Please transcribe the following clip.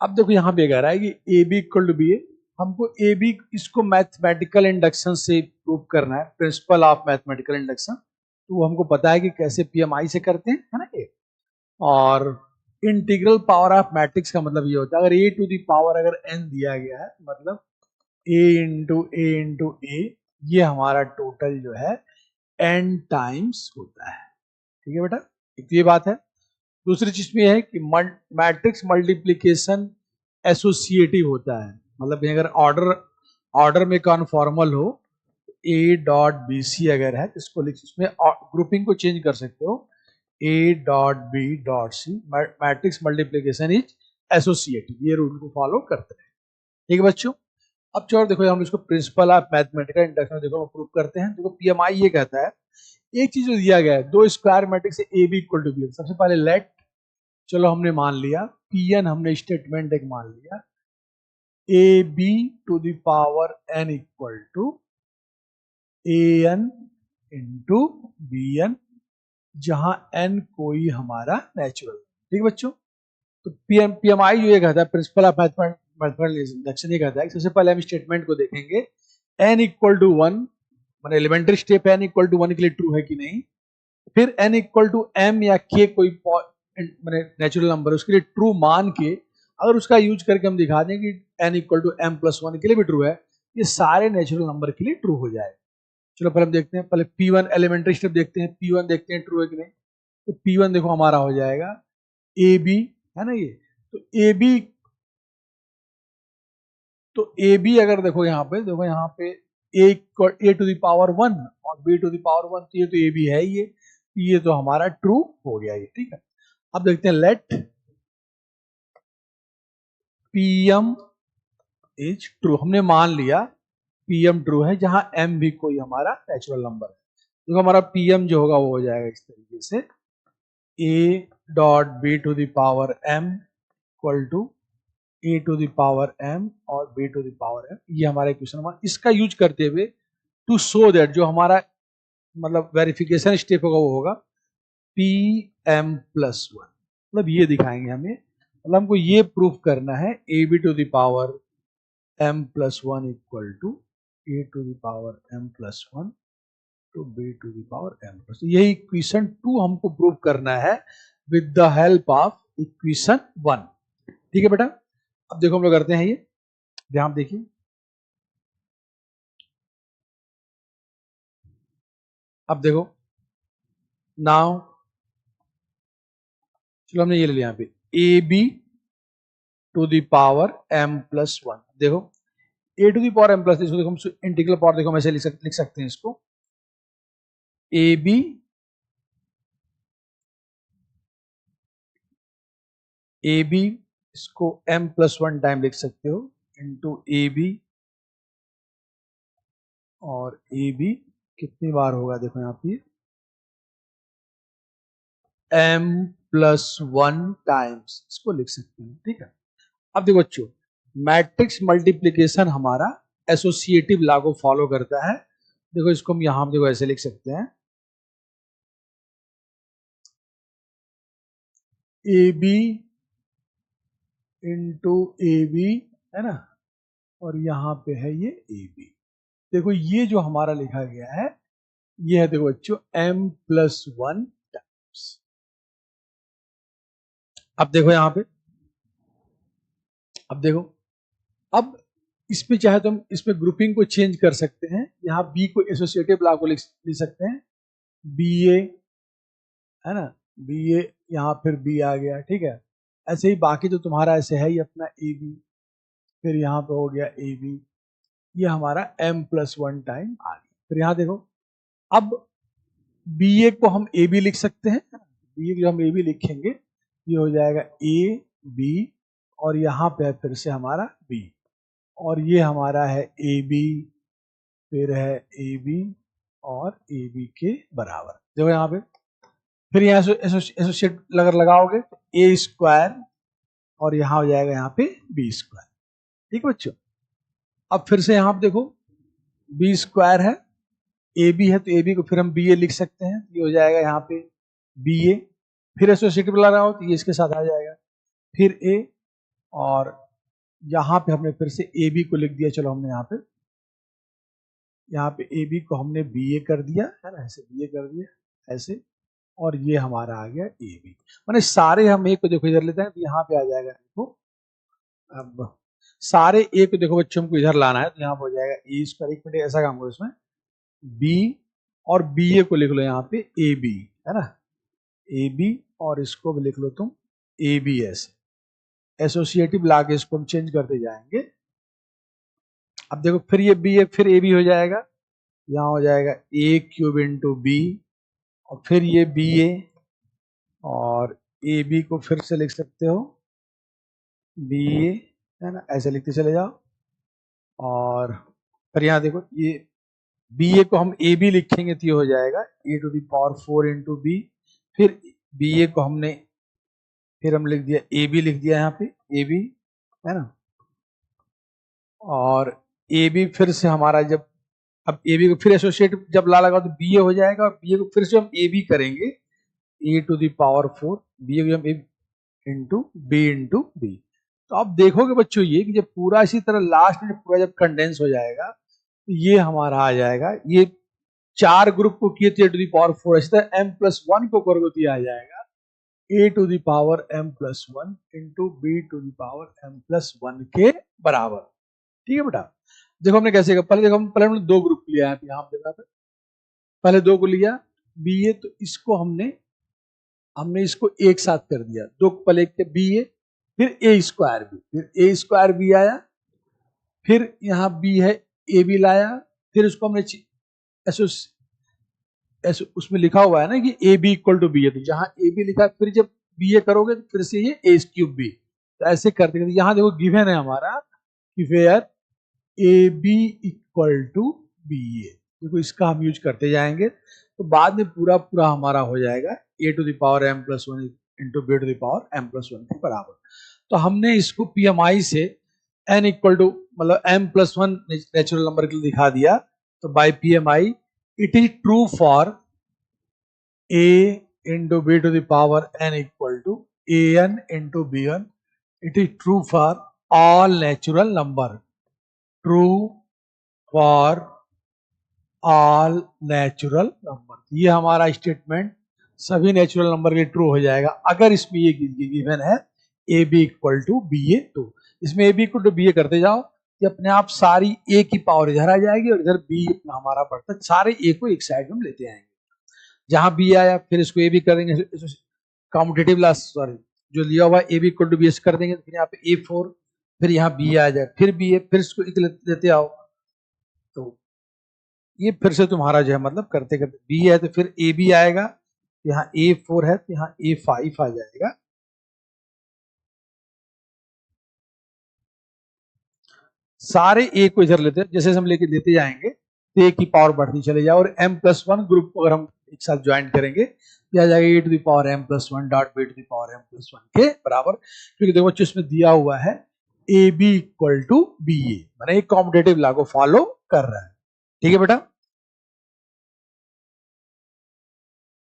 अब देखो यहाँ पे कह रहा है कि A B equal to B A, हमको ए बी इसको मैथमेटिकल इंडक्शन से प्रूव करना है, प्रिंसिपल ऑफ मैथमेटिकल इंडक्शन। तो वो हमको पता है कि कैसे पीएमआई से करते हैं, है ना ये। और इंटीग्रल पावर ऑफ मैट्रिक्स का मतलब ये होता है, अगर ए टू दी पावर अगर एन दिया गया है, मतलब ए इंटू ए, ये हमारा टोटल जो है एन टाइम्स होता है। ठीक है बेटा, एक तो ये बात है। दूसरी चीज में है कि मैट्रिक्स मल्टीप्लीकेशन एसोसिएटिव होता है, मतलब अगर ऑर्डर में कॉन्फॉर्मल हो, ए डॉट बी सी अगर है, इसको लिख, इसमें ग्रुपिंग को चेंज कर सकते हो, A dot B dot C, matrix multiplication is associative, ये रूल को फॉलो करते हैं। ठीक है बच्चों, अब चलो देखो हम इसको प्रिंसिपल ऑफ मैथमेटिकल इंडक्शन देखो प्रूव करते हैं। देखो पीएमआई ये कहता है, एक चीज जो दिया गया है, दो square matrix A B equal to B, सबसे पहले लेट, चलो हमने मान लिया पी एन, हमने स्टेटमेंट एक मान लिया, A B to the power N equal to A N into B N, जहां एन कोई हमारा नेचुरल। ठीक है बच्चों, तो पीएमआई जो ये कहता है, प्रिंसिपल ऑफ मैथमेटिकल इंडक्शन, ये कहता है कि सबसे पहले हम स्टेटमेंट को देखेंगे, एन इक्वल टू वन, मैंने elementary step N equal to one के लिए ट्रू है कि नहीं, फिर एन इक्वल टू एम या के कोई मैंने नेचुरल नंबर, उसके लिए ट्रू मान के अगर उसका यूज करके हम दिखा दें कि N equal to M plus one के लिए भी ट्रू है, ये सारे नेचुरल नंबर के लिए ट्रू हो जाए। चलो पहले हम देखते हैं, पहले P1 एलिमेंट्री स्टेप देखते हैं, P1 देखते हैं ट्रू है कि नहीं। तो P1 देखो हमारा हो जाएगा ए बी, है ना ये, तो ए बी, तो ए बी अगर देखो यहाँ पे A to the power one और B to the power one, तो ये तो ए बी है, ये तो हमारा ट्रू हो गया ये। ठीक है, अब देखते हैं लेट पीएम इज ट्रू, हमने मान लिया पीएम ट्रू है जहां एम भी कोई हमारा नेचुरल नंबर है। देखो हमारा पीएम जो होगा वो हो जाएगा इस तरीके से, A dot B to the power M equal to A to the power M और B to the power M, ये हमारा इक्वेशन नंबर। इसका यूज करते हुए टू शो दैट जो हमारा मतलब वेरिफिकेशन स्टेप होगा वो होगा पी एम प्लस वन, मतलब ये दिखाएंगे हमें, मतलब हमको ये प्रूफ करना है A B to the power M plus one equal to A to the power M plus one to B to the power M plus, यही इक्वेशन टू हमको प्रूव करना है with the help of equation one. ठीक है बेटा, अब देखो हम लोग करते हैं ये, ध्यान देखिए, अब देखो नाउ, चलो हमने ये ले लिया यहाँ पे A B to the power M plus one, देखो A to the power M plus, इसको देखो हम इंटीग्रल पावर देखो हम ऐसे लिख सकते हैं इसको, ए बी इसको एम प्लस वन टाइम लिख सकते हो इंटू ए बी, और ए बी कितनी बार होगा देखो यहाँ पे एम प्लस वन टाइम्स, इसको लिख सकते हैं। ठीक है, अब देखो बच्चों, मैट्रिक्स मल्टीप्लीकेशन हमारा एसोसिएटिव लॉ को फॉलो करता है। देखो इसको हम यहां देखो ऐसे लिख सकते हैं, A B into A B, है ना, और यहां पे है ये ए बी। देखो ये जो हमारा लिखा गया है ये है देखो बच्चों एम प्लस वन टाइम्स। अब देखो यहां पे, अब देखो, अब इसमें चाहे तो हम इसमें ग्रुपिंग को चेंज कर सकते हैं, यहाँ बी को एसोसिएटिव लॉ को लिख सकते हैं, बी ए, है ना, बी ए, यहाँ फिर बी आ गया। ठीक है, ऐसे ही बाकी तो तुम्हारा ऐसे है ही अपना ए बी, फिर यहाँ पे हो गया ए बी, ये हमारा एम प्लस वन टाइम आ गया। फिर यहाँ देखो, अब बी ए को हम ए बी लिख सकते हैं, बी ए को हम ए बी लिखेंगे, ये हो जाएगा ए बी, और यहाँ पे है फिर से हमारा बी, और ये हमारा है ए बी, फिर है ए बी और ए बी के बराबर। देखो यहाँ पे फिर यहाँ एसोसिएट अगर लगाओगे तो ए स्क्वायर, और यहाँ हो जाएगा यहाँ पे बी स्क्वायर। ठीक है बच्चों, अब फिर से यहाँ पे देखो बी स्क्वायर है, ए बी है, तो ए बी को फिर हम बी ए लिख सकते हैं, ये हो जाएगा यहाँ पे बी ए, फिर एसोसिएटिव लगाओ तो ये इसके साथ आ जाएगा, फिर ए, और यहाँ पे हमने फिर से ए बी को लिख दिया। चलो हमने यहाँ पे ए बी को हमने बी ए कर दिया है ना, ऐसे बी ए कर दिया ऐसे, और ये हमारा आ गया ए बी। मैंने सारे हम ए को देखो इधर लेते हैं तो यहाँ पे आ जाएगा। देखो अब सारे ए को देखो बच्चों को इधर लाना है तो यहाँ पे हो जाएगा ए स्क्वायर। एक मिनट ऐसा काम करो इसमें, बी और बी ए को लिख लो यहाँ पे ए बी है ना, ए बी, और इसको भी लिख लो तुम ए बी। ऐसे एसोसिएटिव ला के इसको हम चेंज करते जाएंगे। अब देखो फिर ये बी ए फिर ए बी हो जाएगा, यहाँ हो जाएगा ए क्यूब इंटू बी, और फिर ये बी ए और ए बी को फिर से लिख सकते हो बी ए है ना, ऐसे लिखते चले जाओ। और फिर यहाँ देखो ये बी ए को हम ए बी लिखेंगे तो ये हो जाएगा A to the power 4 into B. फिर बी ए को हमने फिर हम लिख दिया ए बी, लिख दिया यहाँ पे ए बी है ना, और ए बी फिर से हमारा जब अब ए बी को फिर एसोसिएट जब ला लगा तो बी ए हो जाएगा, और बी ए को फिर से हम ए बी करेंगे ए to the power 4, B A को हम इंटू बी। तो अब देखोगे बच्चों ये कि जब पूरा इसी तरह लास्ट में पूरा जब कंडेंस हो जाएगा तो ये हमारा आ जाएगा, ये 4 ग्रुप को किए थे ए टू द पावर 4, इसी तरह m प्लस 1 को करोगे तो ये आ जाएगा A to the power m plus 1 into B to the power m plus 1 के बराबर। ठीक है बेटा, देखो हमने कैसे किया। पहले देखो हमने 2 ग्रुप लिया है, यहाँ देखा था पहले 2 को लिया बी ए, तो इसको हमने इसको एक साथ कर दिया, 2 पहले एक बी ए, फिर ए स्क्वायर बी, फिर ए स्क्वायर बी आया, फिर यहाँ बी है ए बी लाया, फिर उसको हमने ऐसे उसमें लिखा हुआ है ना कि A B equal to B है, तो जहां ए बी लिखा है फिर जब बी ए करोगे तो फिर से ये ए क्यूब बी, तो ऐसे करते करते यहाँ देखो गिवन है हमारा कि where A B equal to B A. देखो इसका हम यूज करते जाएंगे तो बाद में पूरा पूरा हमारा हो जाएगा A to the power m plus 1 into B to the power m plus 1 के बराबर। तो हमने इसको PMI से n इक्वल टू मतलब m प्लस 1 नेचुरल नंबर के लिए दिखा दिया। तो by PMI it is true for a into B to the power n equal to an into b1। It is true for all natural number, true for all natural number. ये हमारा statement सभी natural number के true हो जाएगा अगर इसमें ये given है A B equal to B A. तो इसमें A B equal to B A करते जाओ कि अपने आप सारी ए की पावर इधर आ जाएगी और इधर बी अपना हमारा बढ़ता है, सारे ए को एक साइड में लेते आएंगे। जहां बी आया फिर इसको ए बी कर देंगे, कॉम्पिटेटिव लास्ट सॉरी जो लिया हुआ A B equal to B as कर देंगे, फिर यहाँ पे A4, फिर यहाँ बी आ जाए, फिर बी ए, फिर इसको लेते आओ। तो ये फिर से तुम्हारा जो है मतलब करते करते बी है तो फिर ए बी आएगा, यहाँ A4 है तो यहाँ A5 आ जाएगा। सारे ए को इधर लेते हैं, जैसे हम लेके लेते जाएंगे तो ए की पावर बढ़ती चले जाए, और m प्लस 1 ग्रुप को अगर हम एक साथ ज्वाइन करेंगे तो आ जाएगा A to the power m plus 1 dot B to the power m plus 1 के बराबर। क्योंकि देखो बच्चों इसमें दिया हुआ है A B equal to B A, मैंने एक कॉम्पिटेटिव लॉ को फॉलो कर रहा है। ठीक है बेटा।